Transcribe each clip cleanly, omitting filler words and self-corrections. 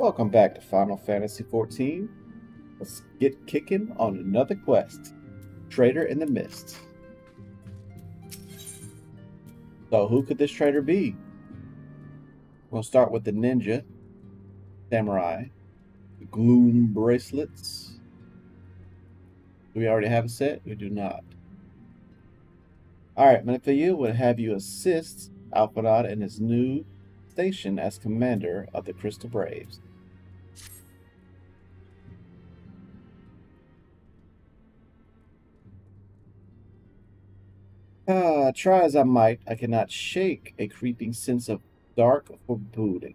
Welcome back to Final Fantasy XIV. Let's get kicking on another quest. Traitor in the Mist. So who could this traitor be? We'll start with the ninja, samurai, the gloom bracelets. Do we already have a set? We do not. Alright, Menephayu would have you assist Alphanod in his new station as commander of the Crystal Braves. Try as I might, I cannot shake a creeping sense of dark foreboding.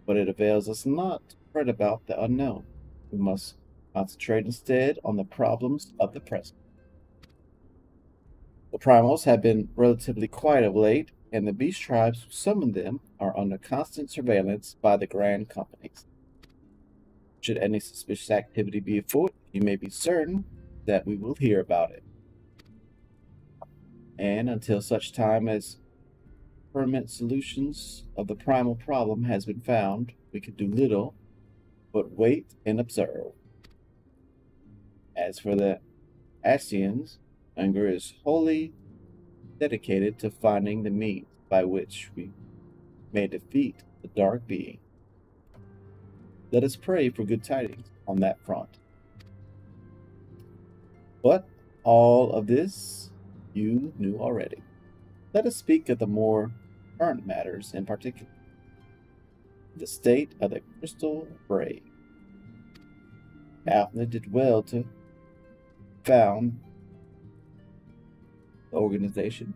But it avails us not to fret about the unknown. We must concentrate instead on the problems of the present. The Primals have been relatively quiet of late, and the beast tribes who summon them are under constant surveillance by the grand companies. Should any suspicious activity be afoot, you may be certain that we will hear about it. And until such time as permanent solutions of the primal problem has been found, we can do little but wait and observe. As for the Asians, Unger is wholly dedicated to finding the means by which we may defeat the dark being. Let us pray for good tidings on that front. But all of this you knew already. Let us speak of the more current matters in particular. The state of the Crystal Brave. Alpha did well to found the organization,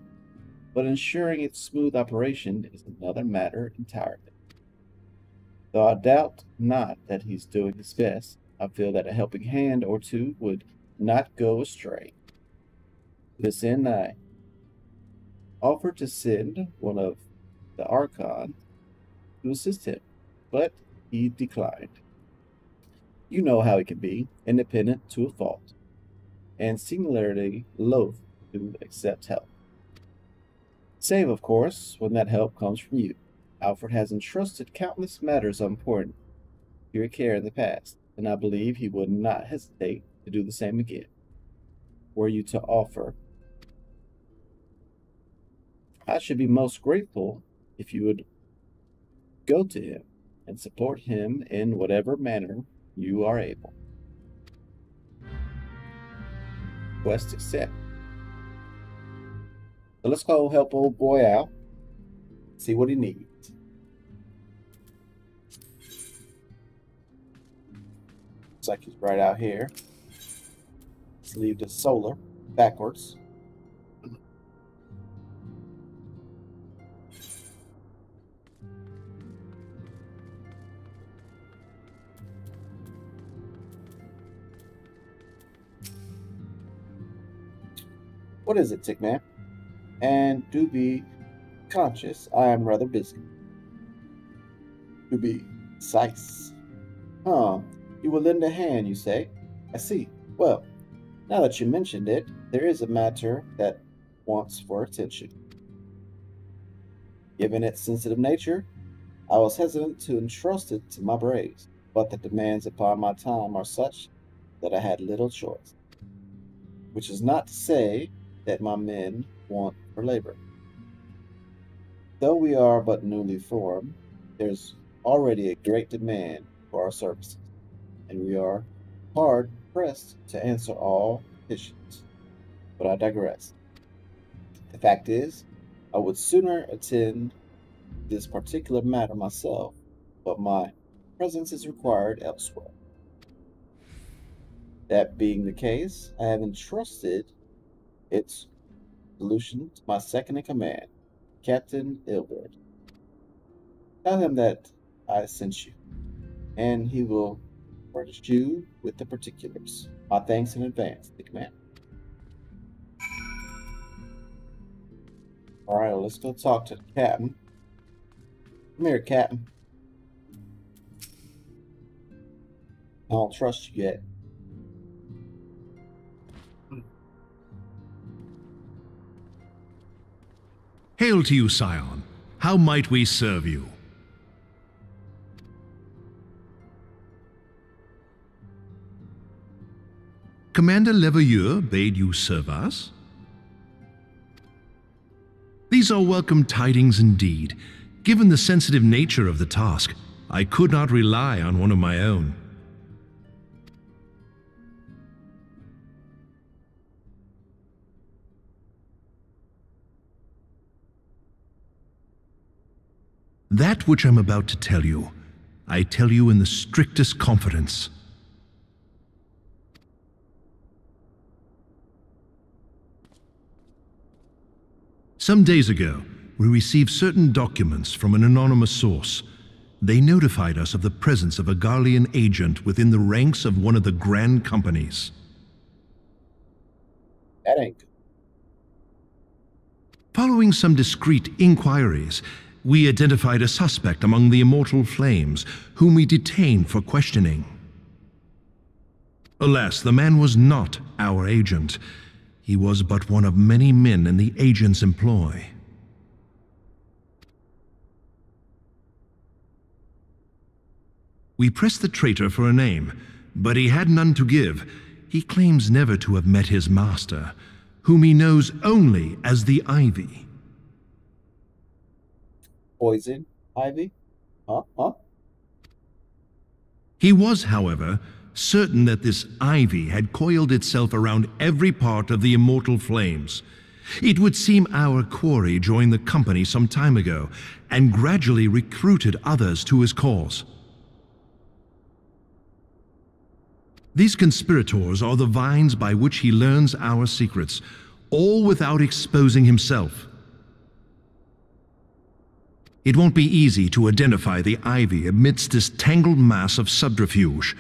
but ensuring its smooth operation is another matter entirely. Though I doubt not that he's doing his best, I feel that a helping hand or two would not go astray. To this end, I offered to send one of the Archons to assist him, but he declined. You know how he can be, independent to a fault, and singularly loath to accept help. Save, of course, when that help comes from you. Alfred has entrusted countless matters of importance to your care in the past, and I believe he would not hesitate to do the same again. Were you to offer, I should be most grateful if you would go to him and support him in whatever manner you are able. Quest accept. So let's go help old boy out, see what he needs. Looks like he's right out here. Let's leave the solar backwards. What is it, Tickman? And do be conscious, I am rather busy. To be precise. You will lend a hand, you say? I see. Well, now that you mentioned it, there is a matter that wants for attention. Given its sensitive nature, I was hesitant to entrust it to my braves, but the demands upon my time are such that I had little choice. Which is not to say that my men want for labor. Though we are but newly formed, there's already a great demand for our services, and we are hard pressed to answer all petitions. But I digress. The fact is, I would sooner attend this particular matter myself, but my presence is required elsewhere. That being the case, I have entrusted its solution to my second in command, Captain Ilbert. Tell him that I sent you, and he will furnish you with the particulars. My thanks in advance, the commander. Alright, let's go talk to the captain. Come here, Captain. I don't trust you yet. Hail to you, Scion. How might we serve you? Commander Leveilleur bade you serve us? These are welcome tidings indeed. Given the sensitive nature of the task, I could not rely on one of my own. That which I'm about to tell you, I tell you in the strictest confidence. Some days ago, we received certain documents from an anonymous source. They notified us of the presence of a Garlean agent within the ranks of one of the grand companies. That ain't good. Following some discreet inquiries, we identified a suspect among the Immortal Flames, whom we detained for questioning. Alas, the man was not our agent. He was but one of many men in the agent's employ. We pressed the traitor for a name, but he had none to give. He claims never to have met his master, whom he knows only as the Ivy. Poison Ivy? Huh? He was, however, certain that this ivy had coiled itself around every part of the Immortal Flames. It would seem our quarry joined the company some time ago, and gradually recruited others to his cause. These conspirators are the vines by which he learns our secrets, all without exposing himself. It won't be easy to identify the ivy amidst this tangled mass of subterfuge,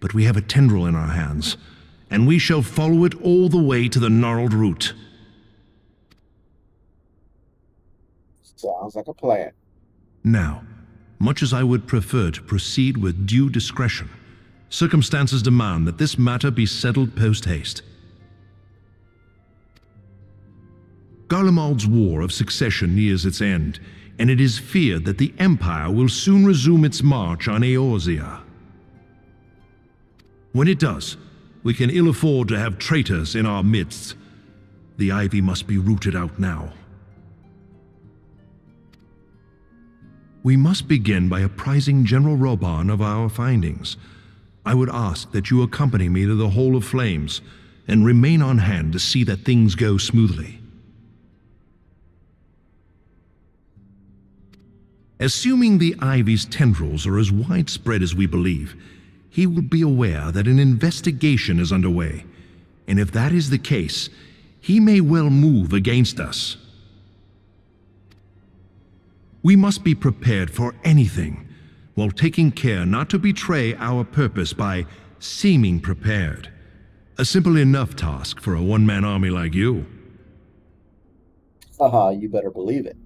but we have a tendril in our hands, and we shall follow it all the way to the gnarled root. Sounds like a plan. Now, much as I would prefer to proceed with due discretion, circumstances demand that this matter be settled post-haste. Garlemald's War of Succession nears its end, and it is feared that the Empire will soon resume its march on Eorzea. When it does, we can ill afford to have traitors in our midst. The ivy must be rooted out now. We must begin by apprising General Roban of our findings. I would ask that you accompany me to the Hall of Flames and remain on hand to see that things go smoothly. Assuming the ivy's tendrils are as widespread as we believe, he will be aware that an investigation is underway, and if that is the case, he may well move against us. We must be prepared for anything, while taking care not to betray our purpose by seeming prepared. A simple enough task for a one-man army like you. Haha, you better believe it.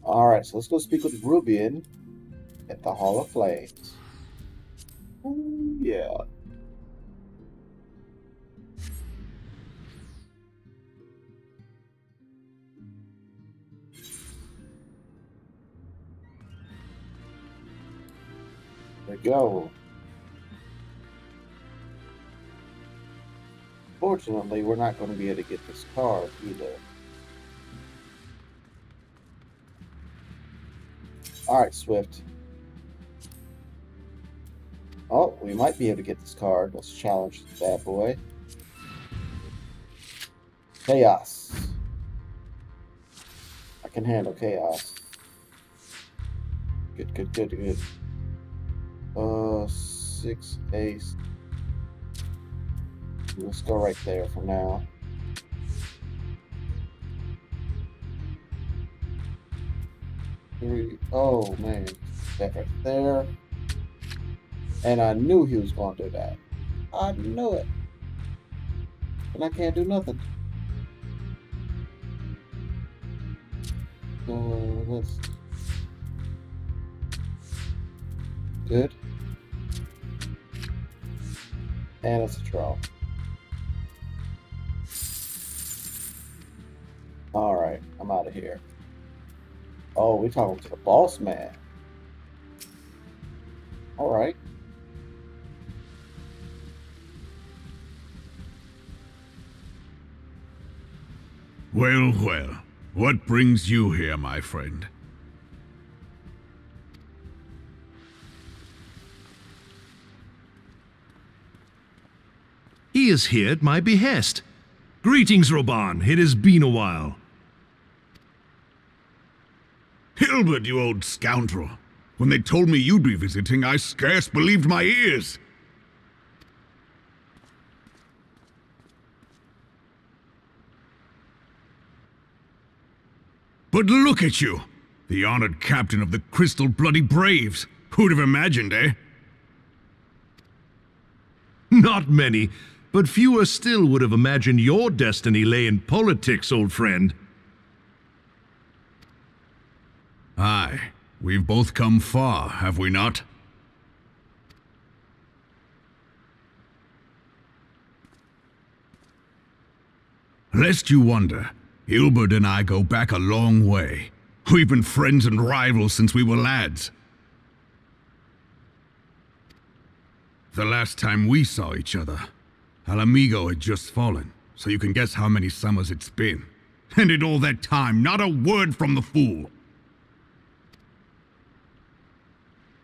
Alright, so let's go speak with Rubian at the Hall of Flames. Ooh, yeah. There we go. Fortunately, we're not going to be able to get this card either. Alright, Swift. Oh, we might be able to get this card. Let's challenge this bad boy. Chaos. I can handle chaos. Good. 6 ace. Let's go right there for now. Oh man, that right there. And I knew he was going to do that. I knew it. And I can't do nothing. Let's... Good. And it's a draw. All right, I'm out of here. Oh, we're talking to the boss man. All right. Well, well. What brings you here, my friend? He is here at my behest. Greetings, Roban. It has been a while. Hilbert, you old scoundrel. When they told me you'd be visiting, I scarce believed my ears. But look at you! The honored captain of the Crystal Bloody Braves. Who'd have imagined, eh? Not many, but fewer still would have imagined your destiny lay in politics, old friend. Aye, we've both come far, have we not? Lest you wonder, Hilbert and I go back a long way. We've been friends and rivals since we were lads. The last time we saw each other, Alamigo had just fallen, so you can guess how many summers it's been. And in all that time, not a word from the fool.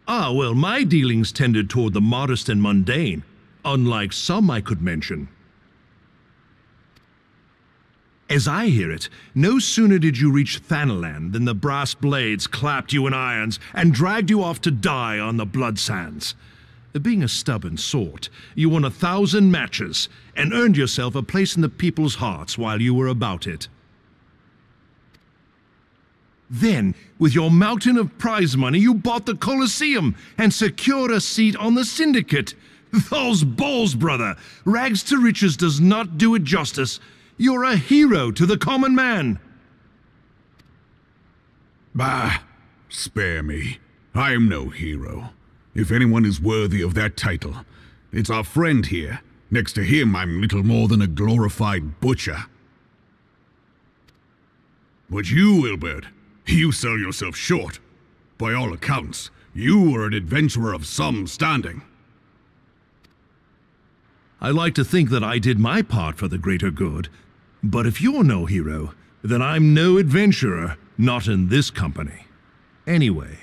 Ah, well, my dealings tended toward the modest and mundane, unlike some I could mention. As I hear it, no sooner did you reach Thanalan than the brass blades clapped you in irons and dragged you off to die on the blood sands. Being a stubborn sort, you won 1,000 matches and earned yourself a place in the people's hearts while you were about it. Then, with your mountain of prize money, you bought the Colosseum and secured a seat on the Syndicate. Those balls, brother! Rags to riches does not do it justice. You're a hero to the common man. Bah, spare me. I am no hero. If anyone is worthy of that title, it's our friend here. Next to him, I'm little more than a glorified butcher. But you, Wilbert, you sell yourself short. By all accounts, you are an adventurer of some standing. I like to think that I did my part for the greater good. But if you're no hero, then I'm no adventurer, not in this company. Anyway.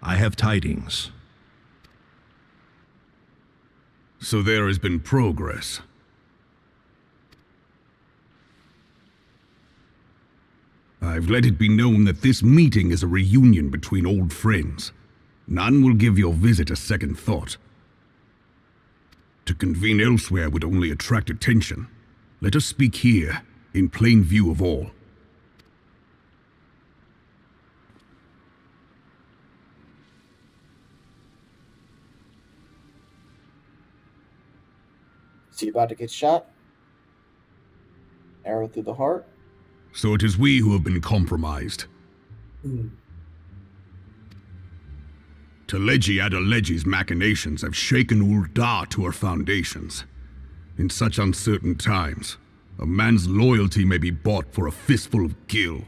I have tidings. So there has been progress. I've let it be known that this meeting is a reunion between old friends. None will give your visit a second thought. To convene elsewhere would only attract attention. Let us speak here, in plain view of all. Is he about to get shot? Arrow through the heart? So it is we who have been compromised. Teleji Adeleji's machinations have shaken Ul'dah to her foundations. In such uncertain times, a man's loyalty may be bought for a fistful of gil.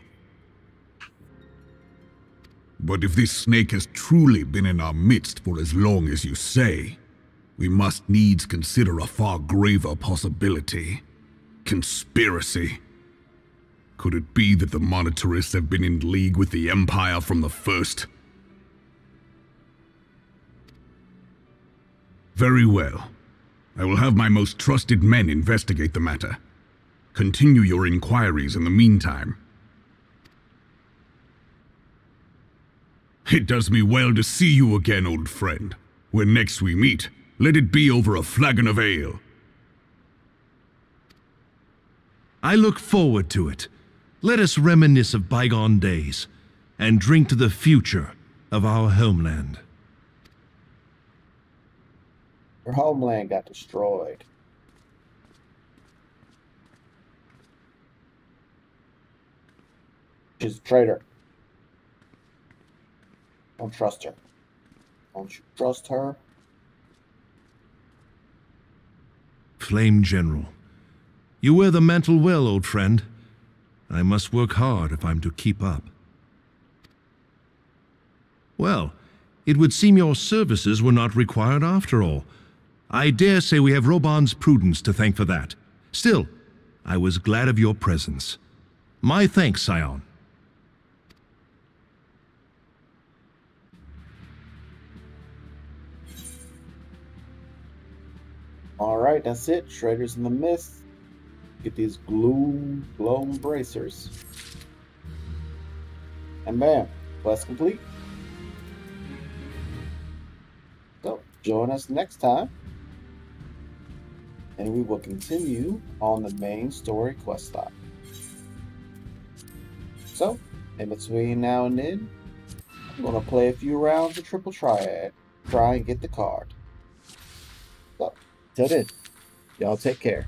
But if this snake has truly been in our midst for as long as you say, we must needs consider a far graver possibility. Conspiracy. Could it be that the monetarists have been in league with the Empire from the first? Very well. I will have my most trusted men investigate the matter. Continue your inquiries in the meantime. It does me well to see you again, old friend. When next we meet, let it be over a flagon of ale. I look forward to it. Let us reminisce of bygone days and drink to the future of our homeland. Your homeland got destroyed. She's a traitor. Don't trust her. Don't you trust her? Flame General. You wear the mantle well, old friend. I must work hard if I'm to keep up. Well, it would seem your services were not required after all. I dare say we have Roban's prudence to thank for that. Still, I was glad of your presence. My thanks, Scion. Alright, that's it. Traders in the Mist. Get these glow bracers. And bam, quest complete. So, join us next time. And we will continue on the main story quest line. So, in between now and then, I'm going to play a few rounds of Triple Triad. Try and get the card. So, till then, y'all take care.